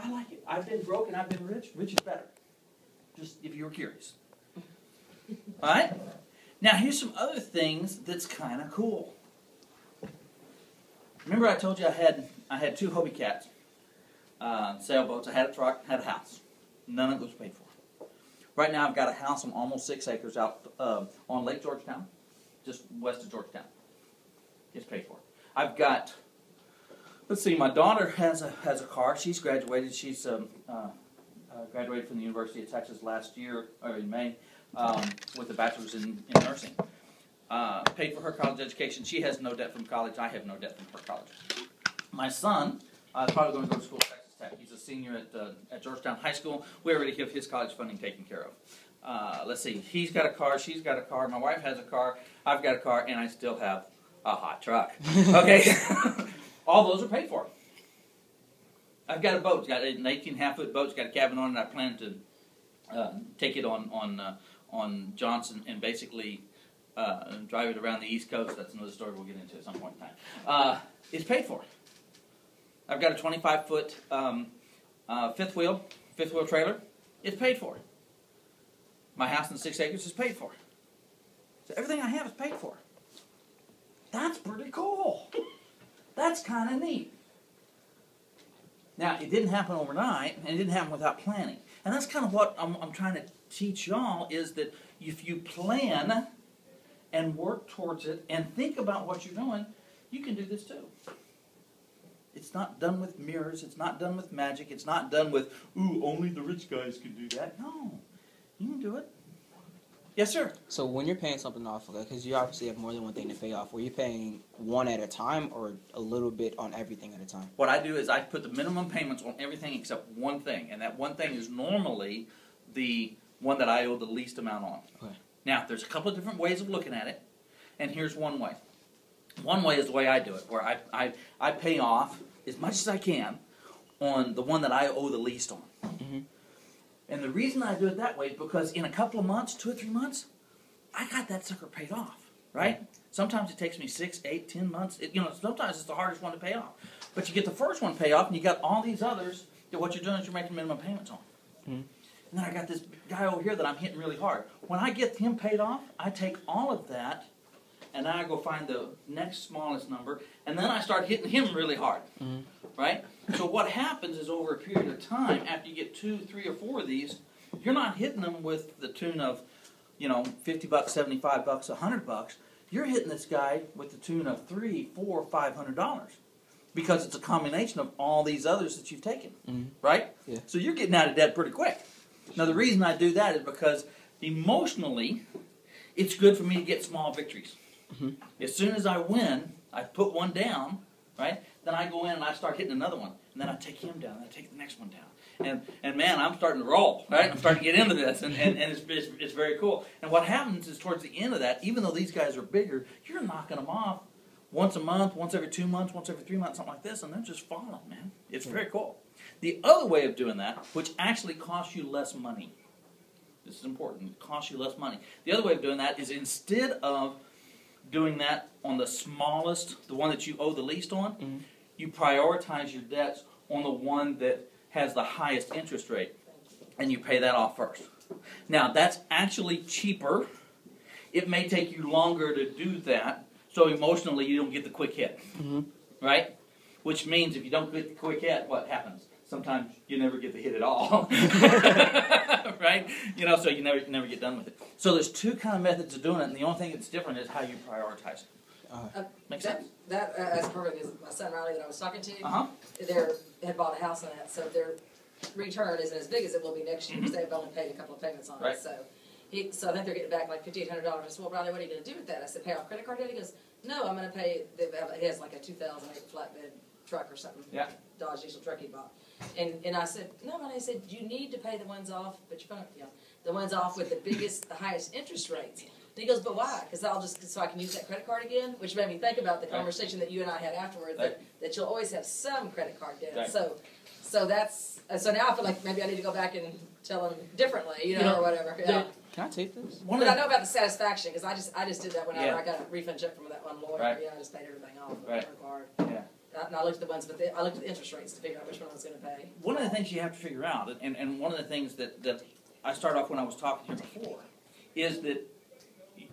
I like it. I've been broke and I've been rich. Rich is better. Just if you were curious. All right? Now, here's some other things that's kind of cool. Remember I told you I had 2 Hobie cats, sailboats. I had a truck, had a house. None of it was paid for. Right now, I've got a house on almost 6 acres out on Lake Georgetown, just west of Georgetown. It's paid for. I've got, let's see, my daughter has a car. She's graduated. She's graduated from the University of Texas last year, or in May, with a bachelor's in nursing. Paid for her college education. She has no debt from college. I have no debt from her college. My son is probably going to go to school at Texas Tech. He's a senior at Georgetown High School. We already have his college funding taken care of. Let's see. He's got a car. She's got a car. My wife has a car. I've got a car, and I still have a hot truck. Okay, all those are paid for. I've got a boat. It's got an 18.5-foot boat. It's got a cabin on it. I plan to take it on Johnson and basically drive it around the East Coast. That's another story we'll get into at some point in time. It's paid for. I've got a 25-foot fifth wheel trailer. It's paid for. My house in 6 acres is paid for. So everything I have is paid for. That's pretty cool. That's kind of neat. Now, it didn't happen overnight, and it didn't happen without planning. And that's kind of what I'm trying to teach y'all, is that if you plan and work towards it and think about what you're doing, you can do this too. It's not done with mirrors. It's not done with magic. It's not done with, ooh, only the rich guys can do that. No, you can do it. Yes, sir. So when you're paying something off, because you obviously have more than one thing to pay off, were you paying one at a time or a little bit on everything at a time? What I do is I put the minimum payments on everything except one thing, and that one thing is normally the one that I owe the least amount on. Okay. Now, there's a couple of different ways of looking at it, and here's one way. One way is the way I do it, where I pay off as much as I can on the one that I owe the least on. Mm-hmm. And the reason I do it that way is because in a couple of months, 2 or 3 months, I got that sucker paid off, right? Sometimes it takes me 6, 8, 10 months. Sometimes it's the hardest one to pay off. But you get the first one paid off, and you got all these others that what you're doing is you're making minimum payments on. Mm-hmm. And then I got this guy over here that I'm hitting really hard. When I get him paid off, I take all of that, and then I go find the next smallest number, and then I start hitting him really hard, right? So what happens is over a period of time, after you get 2, 3, or 4 of these, you're not hitting them with the tune of, $50, $75, $100. You're hitting this guy with the tune of $300, $400, $500 because it's a combination of all these others that you've taken, right? Yeah. So you're getting out of debt pretty quick. Now the reason I do that is because emotionally, it's good for me to get small victories. Mm-hmm. As soon as I win, I put one down, right? Then I go in and I start hitting another one. And then I take him down, and I take the next one down. And man, I'm starting to roll, right? I'm starting to get into this, and it's very cool. And what happens is towards the end of that, even though these guys are bigger, you're knocking them off once a month, once every 2 months, once every 3 months, something like this, and they're just falling, man. It's very cool. The other way of doing that, which actually costs you less money, this is important, it costs you less money. The other way of doing that is instead of doing that on the smallest, the one that you owe the least on, you prioritize your debts on the one that has the highest interest rate, and you pay that off first. Now, that's actually cheaper. It may take you longer to do that, so emotionally you don't get the quick hit, right? Which means if you don't get the quick hit, what happens? Sometimes you never get the hit at all, right? So you never get done with it. So there's 2 kind of methods of doing it, and the only thing that's different is how you prioritize it. Make sense? That's perfect. Is my son Riley that I was talking to, they had bought a house on that, so their return isn't as big as it will be next year because they've only paid a couple of payments on it. So I think they're getting back like $5,800. I said, well, Riley, what are you going to do with that? I said, pay off credit card debt? He goes, no, I'm going to pay. He has like a 2008 flatbed truck or something. Yeah. Dodge diesel truck he bought. And I said, no, Riley, I said, you need to pay the ones off, but your phone, the ones off with the highest interest rates. And he goes, but why? Because so I can use that credit card again, which made me think about the conversation that you and I had afterwards, that you'll always have some credit card debt. Right. So now I feel like maybe I need to go back and tell them differently, or whatever. Yeah. Can I take this? But I know about the satisfaction because I just did that whenever I got a refund check from that one lawyer. Right. I just paid everything off with the credit card. Yeah. And I looked at the ones, but I looked at the interest rates to figure out which one I was gonna pay. One of the things you have to figure out, and one of the things that I started off when I was talking here before, is that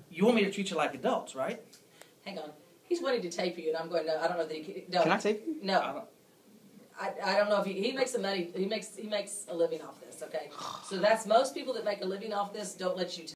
you want me to treat you like adults, right? Hang on. He's wanting to tape you, and I'm going, no, I don't know that he no. Can I tape you? No. I don't know if he makes the money, he makes a living off this, okay? So that's, most people that make a living off this don't let you